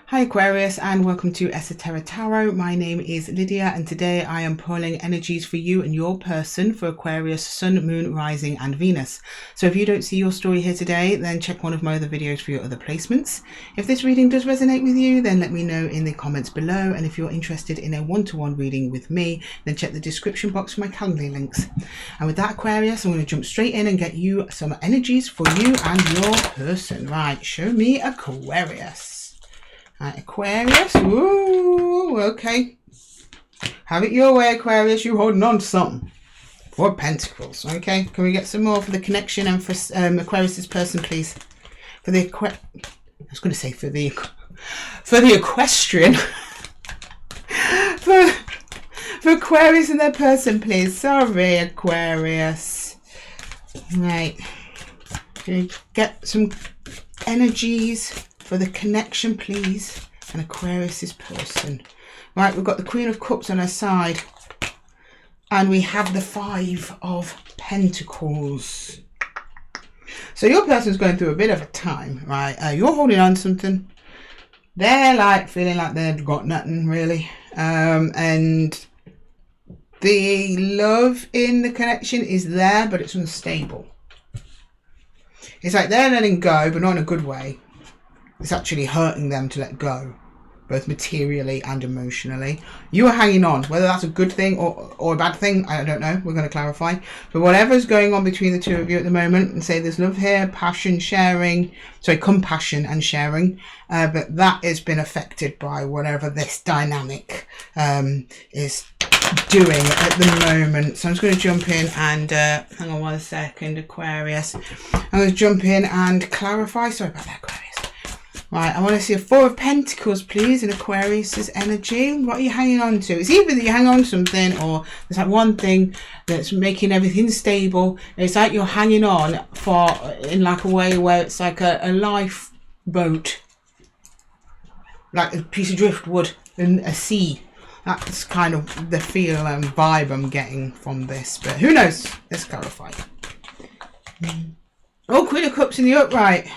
Hi Aquarius, and welcome to Esotera Tarot. My name is Lydia, and today I am pulling energies for you and your person for Aquarius, Sun, Moon, Rising and Venus. So if you don't see your story here today, then check one of my other videos for your other placements. If this reading does resonate with you, then let me know in the comments below, and if you're interested in a one-to-one reading with me, then check the description box for my Calendly links. And with that, Aquarius, I'm going to jump straight in and get you some energies for you and your person. Right, show me Aquarius. Aquarius, ooh, okay. Have it your way, Aquarius. You holding on to something. Four of Pentacles, okay. Can we get some more for the connection and for Aquarius's person, please? For the I was going to say for the equestrian. for Aquarius and their person, please. Sorry, Aquarius. Right. Can you get some energies for the connection, please, and Aquarius's person? Right, we've got the Queen of Cups on her side, and we have the Five of Pentacles. So your person's going through a bit of a time, right? You're holding on to something. They're like feeling like they've got nothing really, and the love in the connection is there, but it's unstable. It's like they're letting go, but not in a good way. It's actually hurting them to let go, both materially and emotionally. You are hanging on. Whether that's a good thing or a bad thing, I don't know. We're going to clarify. But whatever's going on between the two of you at the moment, and say there's love here, passion, sharing, sorry, compassion and sharing, but that has been affected by whatever this dynamic is doing at the moment. So I'm just going to jump in and hang on 1 second, Aquarius. I'm going to jump in and clarify. Sorry about that, Aquarius. Right, I want to see a Four of Pentacles, please, in Aquarius's energy. What are you hanging on to? It's either that you hang on to something, or there's like one thing that's making everything stable. It's like you're hanging on for, in like a way where it's like a lifeboat, like a piece of driftwood in a sea. That's kind of the feel and vibe I'm getting from this, but who knows? Let's clarify. Oh, Queen of Cups in the upright.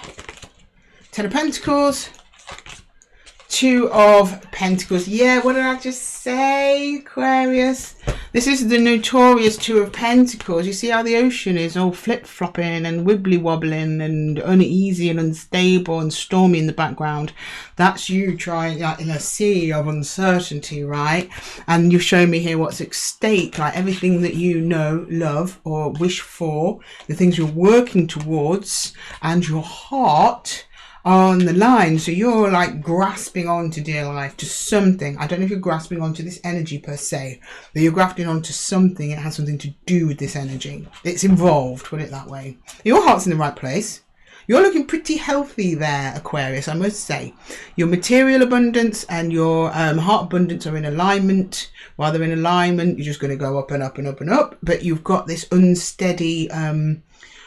Ten of Pentacles, Two of Pentacles. Yeah, what did I just say, Aquarius? This is the notorious Two of Pentacles. You see how the ocean is all flip-flopping and wibbly-wobbling and uneasy and unstable and stormy in the background. That's you trying, like, in a sea of uncertainty, right? And you've shown me here what's at stake, like everything that you know, love, or wish for, the things you're working towards, and your heart on the line. So you're like grasping on to dear life, to something. I don't know if you're grasping onto this energy per se, but you're grasping onto something. It has something to do with this energy. It's involved, put it that way. Your heart's in the right place. You're looking pretty healthy there, Aquarius, I must say. Your material abundance and your heart abundance are in alignment. While they're in alignment, you're just going to go up and up and up and up. But you've got this unsteady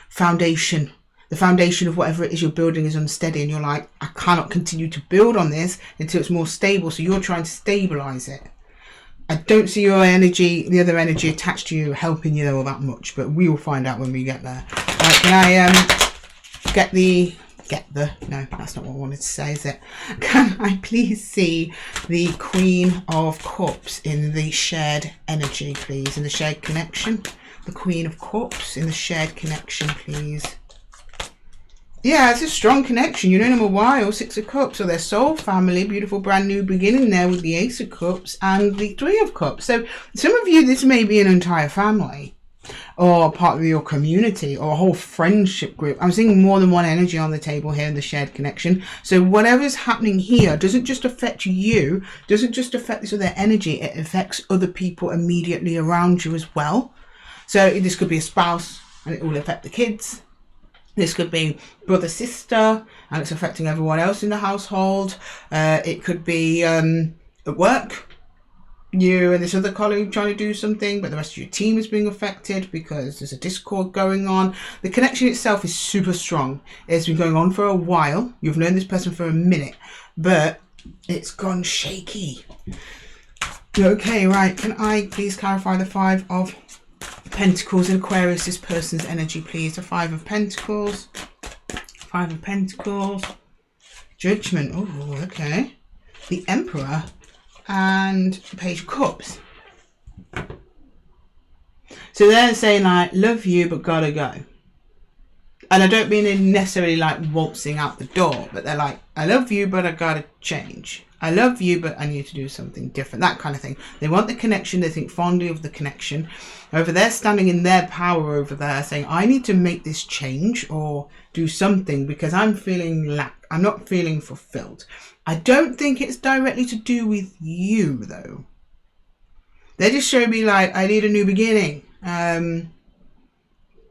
foundation. The foundation of whatever it is you're building is unsteady, and you're like, I cannot continue to build on this until it's more stable. So you're trying to stabilize it. I don't see your energy, the other energy attached to you, helping you all that much, but we will find out when we get there. Right, can I no, that's not what I wanted to say, is it? Can I please see the Queen of Cups in the shared energy, please, in the shared connection? The Queen of Cups in the shared connection, please. Yeah, it's a strong connection. You've known them a while. Six of Cups. So their soul family, beautiful brand new beginning there with the Ace of Cups and the Three of Cups. So some of you, this may be an entire family or part of your community or a whole friendship group. I'm seeing more than one energy on the table here in the shared connection. So whatever's happening here doesn't just affect you, doesn't just affect this other energy. It affects other people immediately around you as well. So this could be a spouse and it will affect the kids. This could be brother, sister, and it's affecting everyone else in the household. It could be at work. You and this other colleague trying to do something, but the rest of your team is being affected because there's a discord going on. The connection itself is super strong. It's been going on for a while. You've known this person for a minute, but it's gone shaky. Okay, right. Can I please clarify the Five of Pentacles in Aquarius, this person's energy, please? The Five of Pentacles. Five of Pentacles. Judgment. Oh, okay. the Emperor, and the Page of Cups. So they're saying like, love you, but gotta go. And I don't mean in necessarily like waltzing out the door, but they're like, I love you, but I gotta change. I love you, but I need to do something different. That kind of thing. They want the connection. They think fondly of the connection. Over there, standing in their power over there, saying, I need to make this change or do something because I'm feeling I'm not feeling fulfilled. I don't think it's directly to do with you, though. They just show me like, I need a new beginning.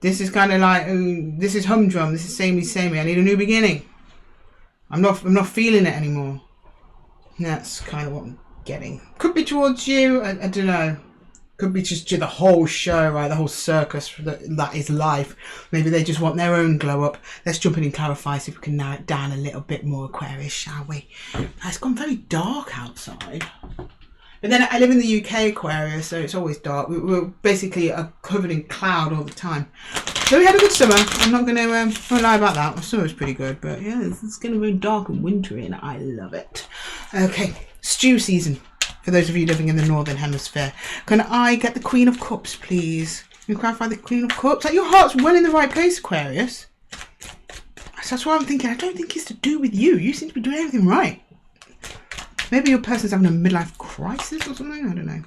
This is kind of like, this is humdrum. This is samey. I need a new beginning. I'm not feeling it anymore. That's kind of what I'm getting. Could be towards you. I don't know. Could be just to the whole show, right? The whole circus that is life. Maybe they just want their own glow up. Let's jump in and clarify, see if we can narrow it down a little bit more, Aquarius, shall we? It's gone very dark outside. But then I live in the UK, Aquarius, so it's always dark. We're basically covered in cloud all the time. So we had a good summer. I'm not going to lie about that. The summer was pretty good, but yeah, it's getting very dark and wintry, and I love it. Okay, stew season. For those of you living in the Northern Hemisphere, can I get the Queen of Cups, please? Can you clarify the Queen of Cups? Like, your heart's well in the right place, Aquarius. So that's why I'm thinking. I don't think it's to do with you. You seem to be doing everything right. Maybe your person's having a midlife crisis or something. I don't know.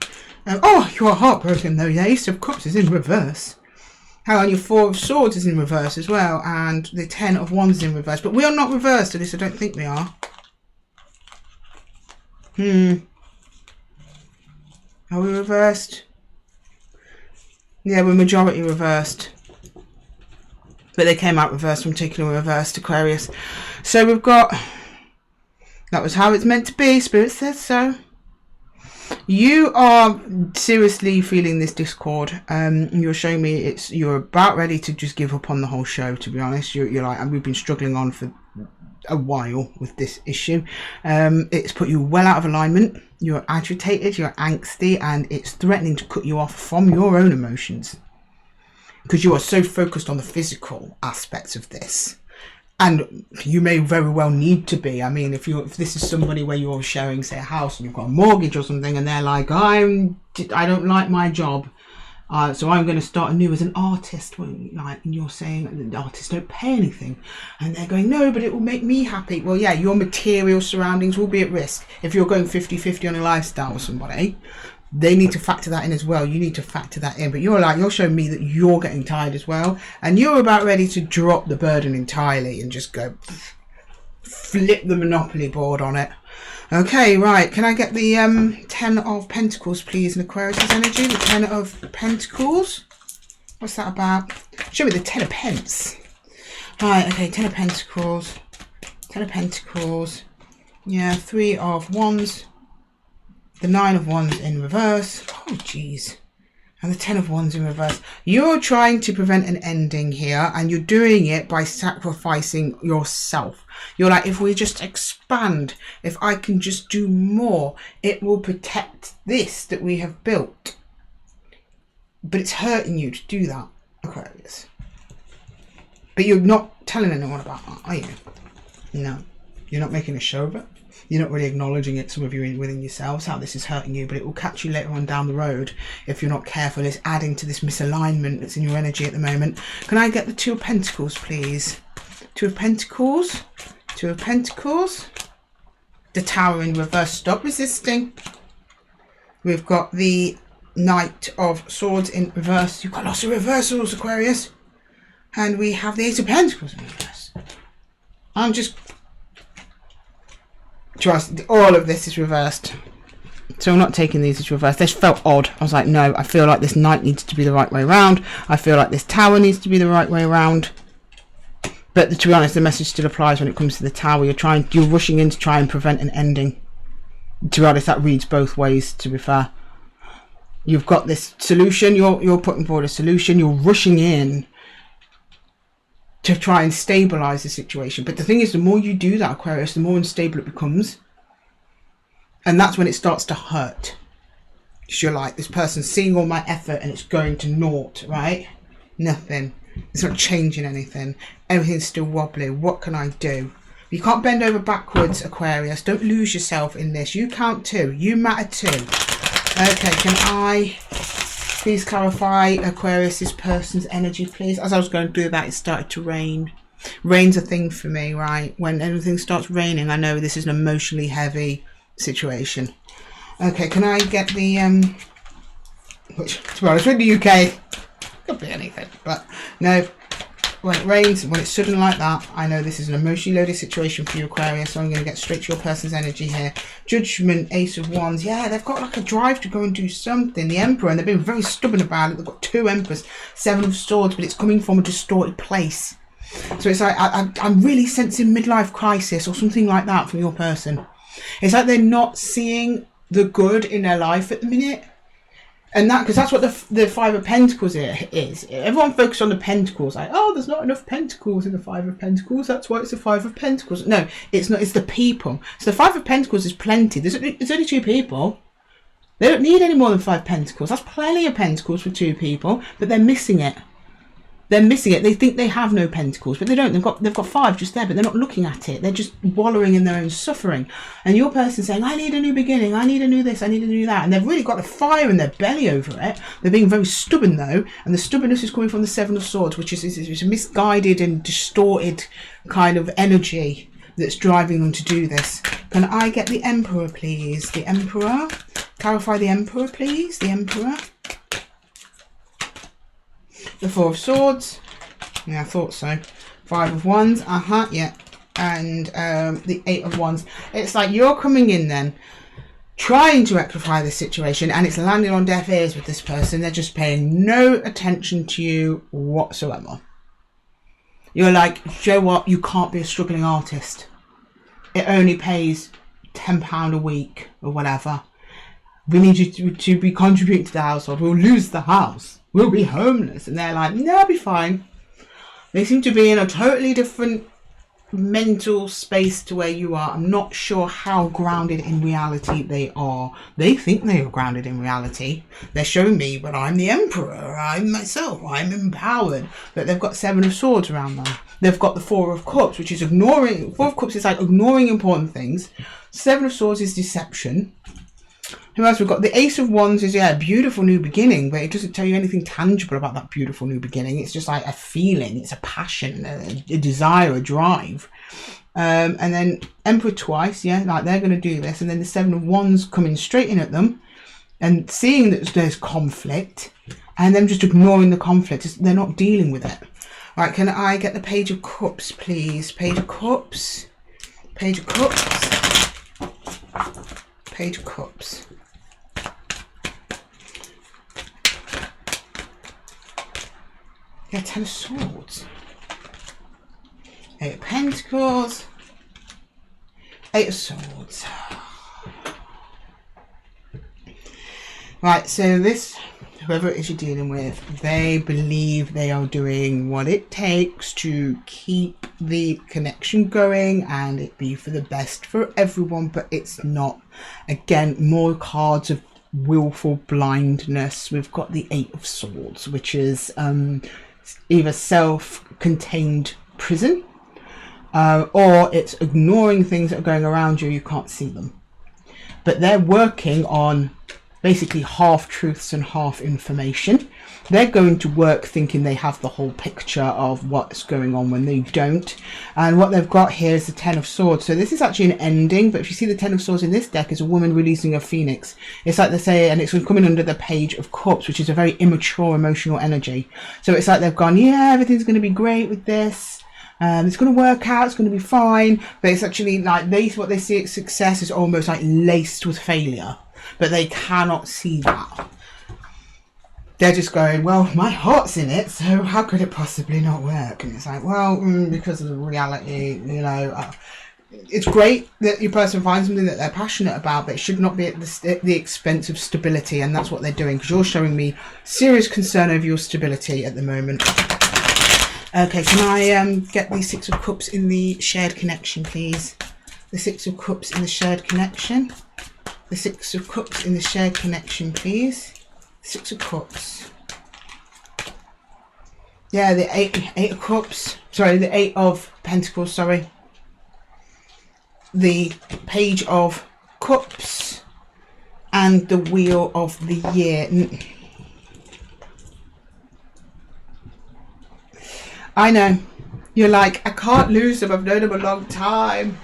Oh, you are heartbroken though. The Ace of Cups is in reverse. Hang on, your Four of Swords is in reverse as well, and the Ten of Wands is in reverse. But we are not reversed, at least I don't think we are. Are we reversed? Yeah, we're majority reversed. But they came out reversed from taking a reversed, Aquarius. So we've got... That was how it's meant to be. Spirit says so. You are seriously feeling this discord. You're showing me you're about ready to just give up on the whole show, to be honest. You're like, and we've been struggling on for a while with this issue. It's put you well out of alignment. You're agitated, you're angsty, and it's threatening to cut you off from your own emotions. Because you are so focused on the physical aspects of this. And you may very well need to be. I mean, if this is somebody where you're sharing, say, a house and you've got a mortgage or something, and they're like, I don't like my job, so I'm going to start anew as an artist. And you're saying the artists don't pay anything, and they're going, no, but it will make me happy. Well, yeah, your material surroundings will be at risk if you're going 50-50 on a lifestyle with somebody. They need to factor that in as well. You need to factor that in. But you're showing me that you're getting tired as well. And you're about ready to drop the burden entirely and just go flip the Monopoly board on it. Okay, right. Can I get the Ten of Pentacles, please, in Aquarius' energy? The Ten of Pentacles. What's that about? Show me the Ten of Pence. Right, okay. Ten of Pentacles. Ten of Pentacles. Yeah, Three of Wands. The Nine of Wands in reverse. Oh, jeez. And the Ten of Wands in reverse. You're trying to prevent an ending here, and you're doing it by sacrificing yourself. You're like, if we just expand, if I can just do more, it will protect this that we have built. But it's hurting you to do that, Aquarius. But you're not telling anyone about that, are you? No. You're not making a show of it. You're not really acknowledging it, some of you within yourselves, how this is hurting you, but it will catch you later on down the road if you're not careful. It's adding to this misalignment that's in your energy at the moment. Can I get the Two of Pentacles, please? Two of Pentacles. Two of Pentacles. The Tower in reverse. Stop resisting. We've got the Knight of Swords in reverse. You've got lots of reversals, Aquarius. And we have the Ace of Pentacles in reverse. I'm just... Trust, all of this is reversed. So I'm not taking these as reversed. This felt odd. I was like, no, I feel like this Knight needs to be the right way around. I feel like this Tower needs to be the right way around. But to be honest, the message still applies when it comes to the Tower. You're rushing in to try and prevent an ending. To be honest, that reads both ways, to be fair. You've got this solution. You're putting forward a solution. You're rushing in to try and stabilize the situation. But the thing is, the more you do that, Aquarius, the more unstable it becomes. And that's when it starts to hurt. Because you're like, this person's seeing all my effort and it's going to naught, right? Nothing. It's not changing anything. Everything's still wobbly. What can I do? You can't bend over backwards, Aquarius. Don't lose yourself in this. You count too. You matter too. Okay, can I please clarify Aquarius' person's energy, please? As I was going to do that, it started to rain. Rain's a thing for me, right? When everything starts raining, I know this is an emotionally heavy situation. Okay, can I get the which, to be honest, we're in the UK, could be anything, but no, when it rains, when it's sudden like that, I know this is an emotionally loaded situation for you, Aquarius, so I'm going to get straight to your person's energy here. Judgment, Ace of Wands, yeah, they've got like a drive to go and do something. The Emperor, and they've been very stubborn about it. They've got 2 Emperors, 7 of Swords, but it's coming from a distorted place. So it's like, I'm really sensing midlife crisis or something like that from your person. It's like they're not seeing the good in their life at the minute. And that, because that's what the Five of Pentacles is. Everyone focuses on the Pentacles, like, oh, there's not enough Pentacles in the Five of Pentacles, that's why it's the Five of Pentacles. No, it's not, it's the people. So the Five of Pentacles is plenty. There's only 2 people. They don't need any more than 5 Pentacles. That's plenty of Pentacles for 2 people, but they're missing it. They're missing it. They think they have no pentacles, but they don't. They've got 5 just there, but they're not looking at it. They're just wallowing in their own suffering. And your person saying, I need a new beginning. I need a new this. I need a new that. And they've really got the fire in their belly over it. They're being very stubborn though. And the stubbornness is coming from the 7 of Swords, which is a misguided and distorted kind of energy that's driving them to do this. Can I get the Emperor, please? The Emperor. Clarify the Emperor, please. The Emperor. The 4 of Swords. Yeah, I thought so. 5 of Wands. Yeah. And the 8 of Wands. It's like you're coming in then, trying to rectify this situation, and it's landing on deaf ears with this person. They're just paying no attention to you whatsoever. You're like, you know what? You can't be a struggling artist. It only pays £10 a week or whatever. We need you to be contributing to the household. We'll lose the house. We'll be homeless. And they're like, no, I'll be fine. They seem to be in a totally different mental space to where you are. I'm not sure how grounded in reality they are. They think they are grounded in reality. They're showing me, but I'm the Emperor. I'm myself. I'm empowered. But they've got 7 of Swords around them. They've got the 4 of Cups, which is ignoring. 4 of Cups is like ignoring important things. 7 of Swords is deception. Who else? We've got the Ace of Wands is, yeah, a beautiful new beginning, but it doesn't tell you anything tangible about that beautiful new beginning. It's just like a feeling, it's a passion, a desire, a drive. And then Emperor twice, yeah, like they're going to do this. And then the 7 of Wands coming straight in at them and seeing that there's conflict and them just ignoring the conflict. They're not dealing with it. Right, can I get the Page of Cups, please? Page of Cups. Page of Cups. Page of Cups. Yeah, 10 of Swords. 8 of Pentacles. 8 of Swords. Right, so this, whoever it is you're dealing with, they believe they are doing what it takes to keep the connection going and it be for the best for everyone, but it's not. Again, more cards of willful blindness. We've got the 8 of Swords, which is either self-contained prison or it's ignoring things that are going around you. You can't see them, but they're working on basically half truths and half information. They're going to work thinking they have the whole picture of what's going on when they don't. And what they've got here is the 10 of Swords. So this is actually an ending, but if you see the 10 of Swords in this deck, is a woman releasing a phoenix. It's like they say, and it's coming under the Page of Cups, which is a very immature emotional energy. So it's like they've gone, yeah, everything's going to be great with this. It's going to work out, it's going to be fine. But it's actually like what they see as success is almost like laced with failure. But they cannot see that. They're just going, well, my heart's in it, so how could it possibly not work? And it's like, well, because of the reality, you know, it's great that your person finds something that they're passionate about, but it should not be at the expense of stability, and that's what they're doing, because you're showing me serious concern over your stability at the moment. Okay, can I get the 6 of Cups in the shared connection, please? The 6 of Cups in the shared connection. The 6 of Cups in the shared connection, please. 6 of Cups. Yeah, the 8 of Cups. Sorry, the 8 of Pentacles, sorry. the Page of Cups and the Wheel of the Year. I know. You're like, I can't lose them. I've known them a long time.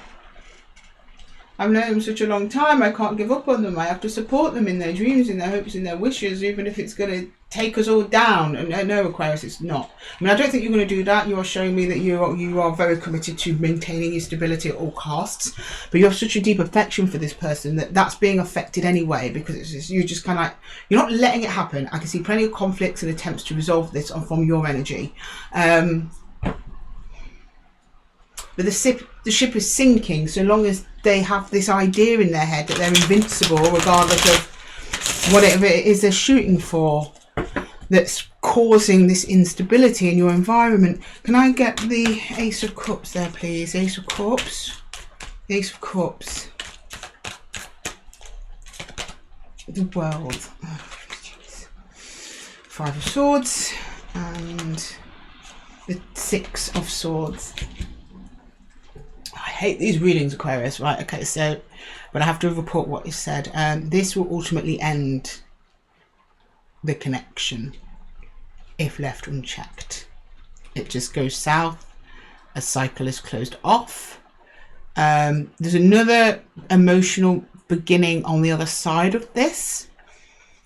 I've known them such a long time. I can't give up on them. I have to support them in their dreams, in their hopes, in their wishes, even if it's going to take us all down. And no, Aquarius, it's not. I mean, I don't think you're going to do that. You are showing me that you are very committed to maintaining your stability at all costs. But you have such a deep affection for this person that's being affected anyway, because it's just, you're just kind of like, you're not letting it happen. I can see plenty of conflicts and attempts to resolve this from your energy. But the ship is sinking so long as they have this idea in their head that they're invincible regardless of whatever it is they're shooting for that's causing this instability in your environment. Can I get the Ace of Cups there, please? Ace of Cups. Ace of Cups. The World. Oh, Five of Swords. And the Six of Swords. I hate these readings, Aquarius. Right, okay, so, but I have to report what is said. This will ultimately end the connection if left unchecked. It just goes south. A cycle is closed off. There's another emotional beginning on the other side of this.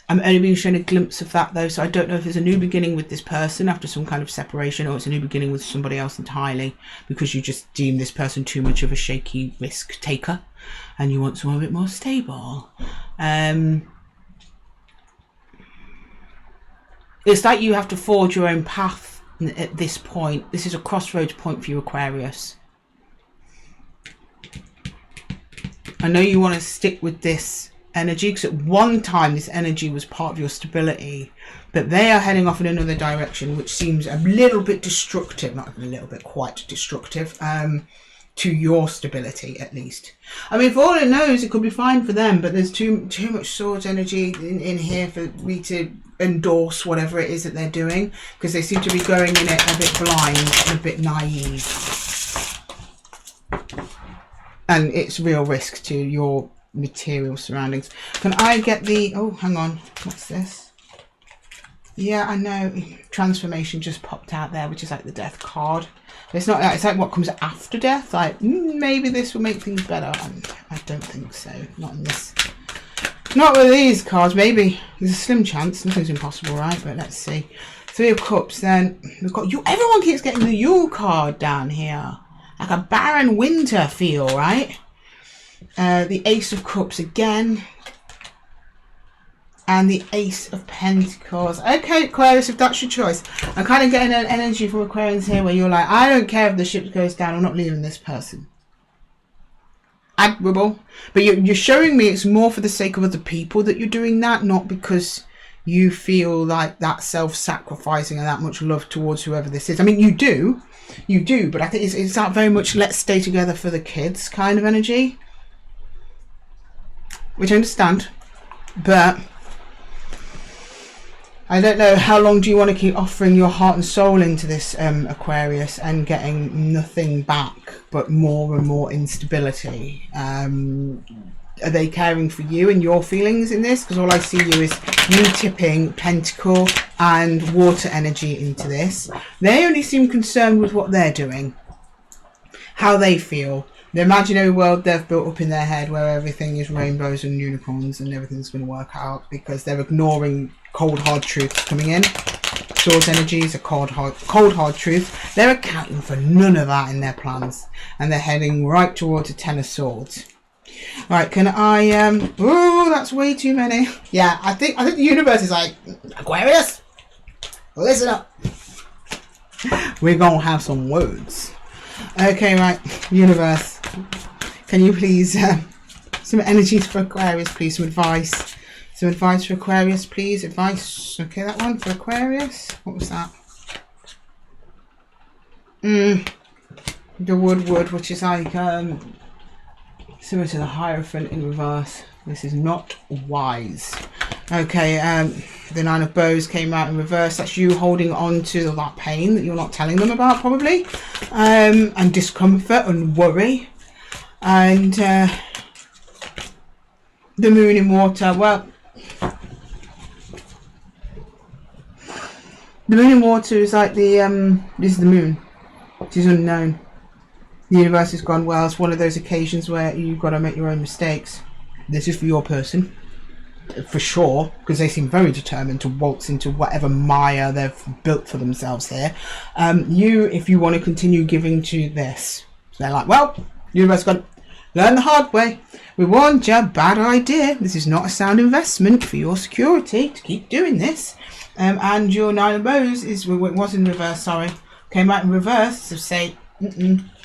I'm only being shown a glimpse of that though, so I don't know if there's a new beginning with this person after some kind of separation, or it's a new beginning with somebody else entirely because you just deem this person too much of a shaky risk taker and you want someone a bit more stable. It's like you have to forge your own path at this point. This is a crossroads point for you, Aquarius. I know you want to stick with this energy because at one time this energy was part of your stability, but they are heading off in another direction which seems a little bit destructive, not a little bit, quite destructive, to your stability at least. I mean, for all it knows, it could be fine for them, but there's too much Swords energy in here for me to endorse whatever it is that they're doing, because they seem to be going in it a bit blind and a bit naive, and it's real risk to your material surroundings. Can I get the, oh, hang on, what's this? Yeah, I know, transformation just popped out there, which is like the death card. It's not that, it's like what comes after death. Like, maybe this will make things better. I don't think so. Not in this. Not with these cards. Maybe there's a slim chance. Nothing's impossible, right? But let's see. Three of Cups. Then we've got you. Everyone keeps getting the Yule card down here, like a barren winter feel, right? The Ace of Cups again. And the Ace of Pentacles. Okay, Aquarius, if that's your choice. I'm kind of getting an energy from Aquarians here where you're like, I don't care if the ship goes down, I'm not leaving this person. Admirable. But you're showing me it's more for the sake of other people that you're doing that, not because you feel like that self-sacrificing and that much love towards whoever this is. I mean, you do, but I think it's that very much let's stay together for the kids kind of energy. Which I understand, but I don't know, how long do you want to keep offering your heart and soul into this, Aquarius, and getting nothing back but more and more instability? Are they caring for you and your feelings in this? Because all I see you is you tipping Pentacle and water energy into this. They only seem concerned with what they're doing, how they feel. The imaginary world they've built up in their head where everything is rainbows and unicorns and everything's going to work out, because they're ignoring cold hard truths coming in. Swords energy is a cold hard truth. They're accounting for none of that in their plans, and they're heading right towards a Ten of Swords. Right, can I oh, that's way too many. Yeah, I think the universe is like, Aquarius, listen up. We're gonna have some words. Okay, right, universe, can you please some energies for Aquarius, please, some advice. Some advice for Aquarius, please. Advice. Okay, that one for Aquarius. What was that? The wood, which is like similar to the Hierophant in reverse. This is not wise. Okay, the Nine of Bows came out in reverse. That's you holding on to that pain that you're not telling them about, probably. And discomfort and worry. And the moon in water, well, the moon in water is like the, this is the moon. It is unknown. The universe has gone, well, it's one of those occasions where you've got to make your own mistakes. This is for your person, for sure, because they seem very determined to waltz into whatever mire they've built for themselves here. If you want to continue giving to this, so they're like, well, the universe has gone, learn the hard way. We warned you, bad idea. This is not a sound investment for your security to keep doing this. And your Nine of Roses it was in reverse, sorry. Came out in reverse to say,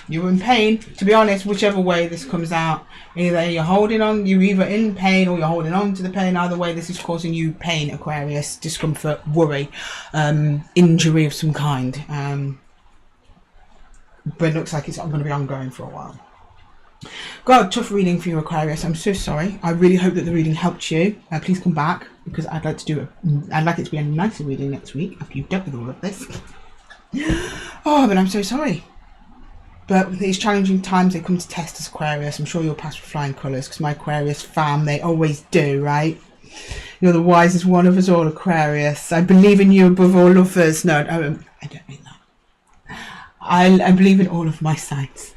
you're in pain. To be honest, whichever way this comes out, either you're either in pain or you're holding on to the pain. Either way, this is causing you pain, Aquarius, discomfort, worry, injury of some kind. But it looks like it's going to be ongoing for a while. God, tough reading for you, Aquarius. I'm so sorry. I really hope that the reading helped you. Please come back, because I'd like it to be a nicer reading next week after you've dealt with all of this. Oh, but I'm so sorry. But these challenging times, they come to test us, Aquarius. I'm sure you'll pass with flying colours, because my Aquarius fam, they always do, right? You're the wisest one of us all, Aquarius. I believe in you above all others. No, I don't mean that. I believe in all of my signs.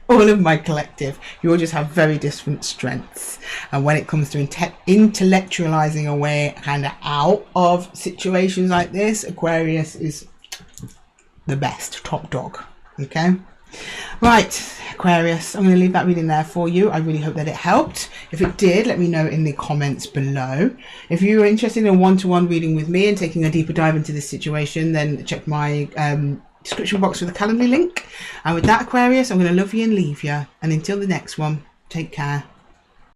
All of my collective. You all just have very different strengths. And when it comes to intellectualizing a way kind of out of situations like this, Aquarius is the best, top dog. Okay? Right, Aquarius, I'm going to leave that reading there for you. I really hope that it helped. If it did, let me know in the comments below. If you are interested in a one-to-one reading with me and taking a deeper dive into this situation, then check my description box for the Calendly link. And with that, Aquarius, I'm going to love you and leave you. And until the next one, take care.